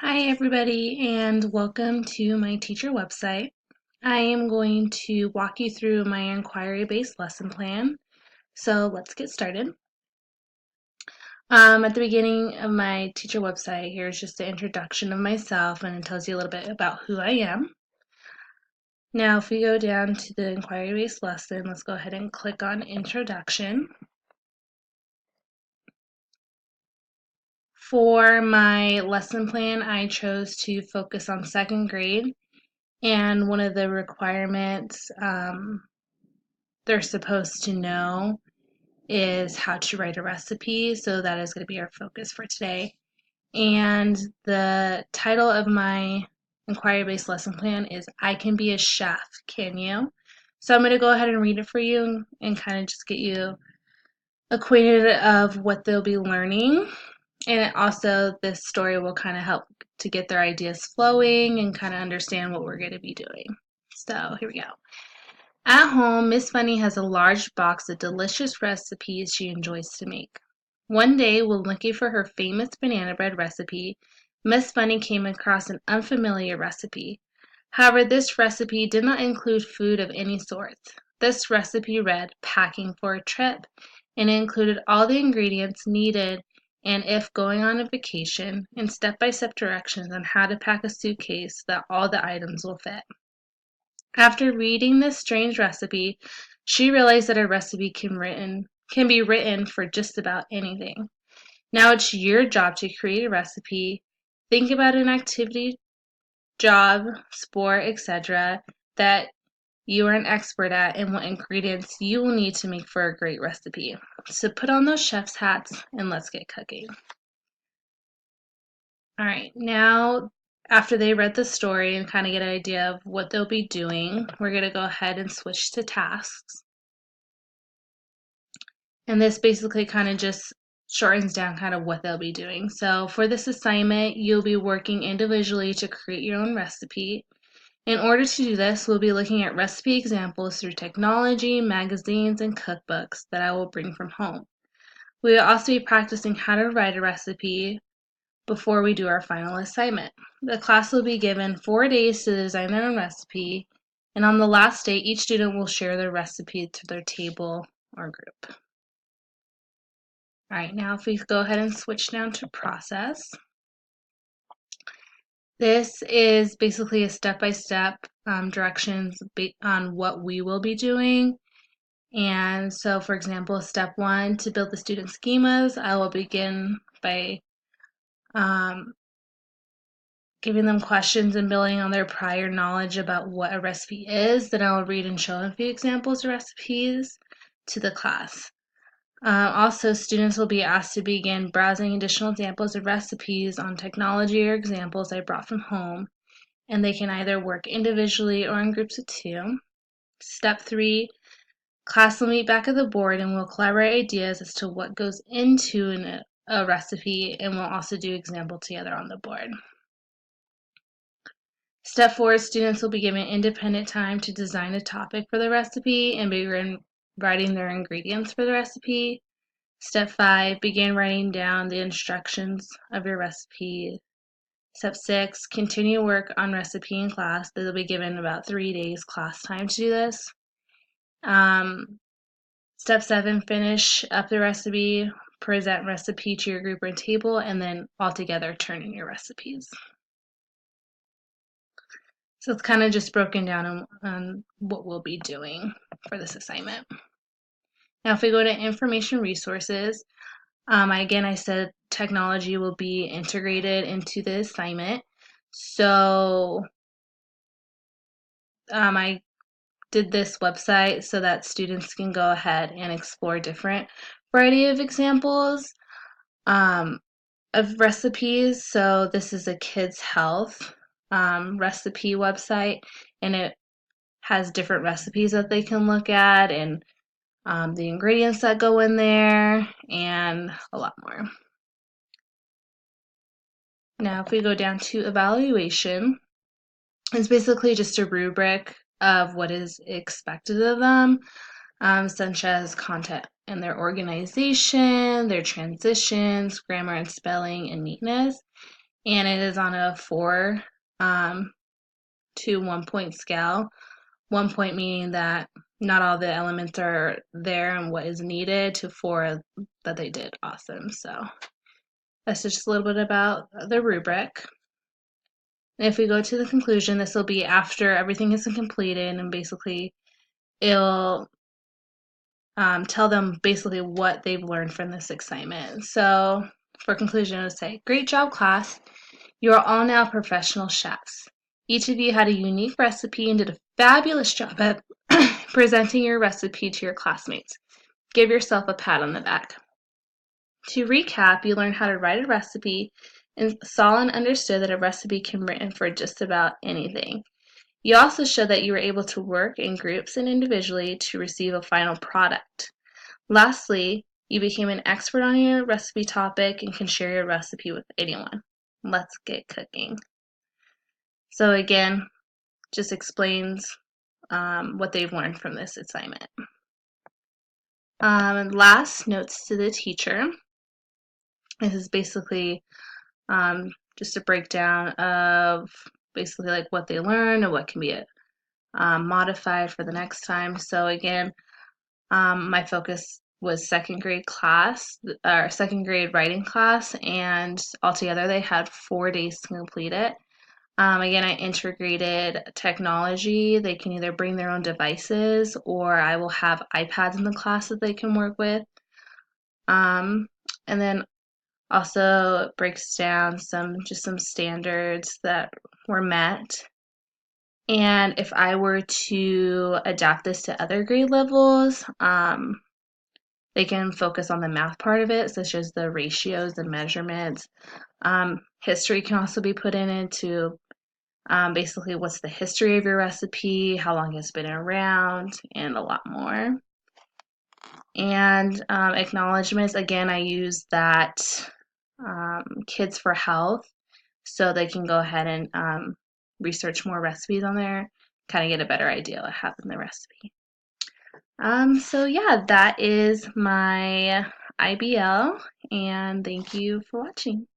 Hi everybody and welcome to my teacher website. I am going to walk you through my inquiry-based lesson plan. So let's get started. At the beginning of my teacher website, here's just the introduction of myself, and it tells you a little bit about who I am. Now if we go down to the inquiry-based lesson, let's go ahead and click on Introduction. For my lesson plan, I chose to focus on second grade. And one of the requirements they're supposed to know is how to write a recipe. So that is going to be our focus for today. And the title of my inquiry-based lesson plan is I Can Be a Chef, Can You? So I'm going to go ahead and read it for you and kind of just get you acquainted of what they'll be learning. And also this story will kind of help to get their ideas flowing and kind of understand what we're going to be doing. So here we go. At home, Miss Bunny has a large box of delicious recipes she enjoys to make. One day, while looking for her famous banana bread recipe, Miss Bunny came across an unfamiliar recipe. However, this recipe did not include food of any sort. This recipe read, "Packing for a Trip," and it included all the ingredients needed and if going on a vacation, and step-by-step directions on how to pack a suitcase so that all the items will fit. After reading this strange recipe, she realized that a recipe can be written for just about anything. Now it's your job to create a recipe. Think about an activity, job, sport, etc. that you are an expert at and what ingredients you will need to make for a great recipe. So put on those chef's hats and let's get cooking. All right, now after they read the story and kind of get an idea of what they'll be doing, we're going to go ahead and switch to tasks. And this basically kind of just shortens down kind of what they'll be doing. So for this assignment, you'll be working individually to create your own recipe. In order to do this, we'll be looking at recipe examples through technology, magazines, and cookbooks that I will bring from home. We will also be practicing how to write a recipe before we do our final assignment. The class will be given 4 days to design their own recipe, and on the last day, each student will share their recipe to their table or group. All right, now if we go ahead and switch down to process. This is basically a step-by-step directions on what we will be doing. And so, for example, step 1, to build the student schemas, I will begin by giving them questions and building on their prior knowledge about what a recipe is. Then I'll read and show them a few examples of recipes to the class. Also, students will be asked to begin browsing additional examples of recipes on technology or examples I brought from home, and they can either work individually or in groups of 2. Step 3, class will meet back at the board and we'll collaborate ideas as to what goes into a recipe, and we'll also do example together on the board. Step 4, students will be given independent time to design a topic for the recipe and begin writing their ingredients for the recipe. Step 5, begin writing down the instructions of your recipe. Step 6, continue work on recipe in class. They'll be given about 3 days class time to do this. Step 7, finish up the recipe, present recipe to your group or table, and then all together turn in your recipes. So it's kind of just broken down on what we'll be doing for this assignment. Now if we go to information resources, I said technology will be integrated into the assignment. So I did this website so that students can go ahead and explore different variety of examples of recipes. So this is a kids health recipe website, and it has different recipes that they can look at and the ingredients that go in there and a lot more. Now if we go down to evaluation, it's basically just a rubric of what is expected of them, such as content and their organization, their transitions, grammar and spelling, and neatness. and it is on a 4 to 1 point scale. 1 point meaning that not all the elements are there and what is needed, to 4 that they did awesome. So that's just a little bit about the rubric. And if we go to the conclusion, this will be after everything is completed, and basically it'll tell them basically what they've learned from this assignment. So for conclusion, it'll say, great job, class. You are all now professional chefs. Each of you had a unique recipe and did a fabulous job at presenting your recipe to your classmates. Give yourself a pat on the back. To recap, you learned how to write a recipe and saw and understood that a recipe can be written for just about anything. You also showed that you were able to work in groups and individually to receive a final product. Lastly, you became an expert on your recipe topic and can share your recipe with anyone. Let's get cooking. So again, just explains what they've learned from this assignment. Last, notes to the teacher. This is basically just a breakdown of basically like what they learned and what can be modified for the next time. So again, my focus was second grade class, or second grade writing class, and altogether they had 4 days to complete it. Again, I integrated technology. They can either bring their own devices, or I will have iPads in the class that they can work with. And then also it breaks down some standards that were met. And if I were to adapt this to other grade levels, they can focus on the math part of it, such as the ratios and measurements. History can also be put in into basically what's the history of your recipe, how long it's been around, and a lot more. And acknowledgments, again, I use that Kids for Health, so they can go ahead and research more recipes on there, kind of get a better idea what happened in the recipe. So yeah, that is my IBL, and thank you for watching.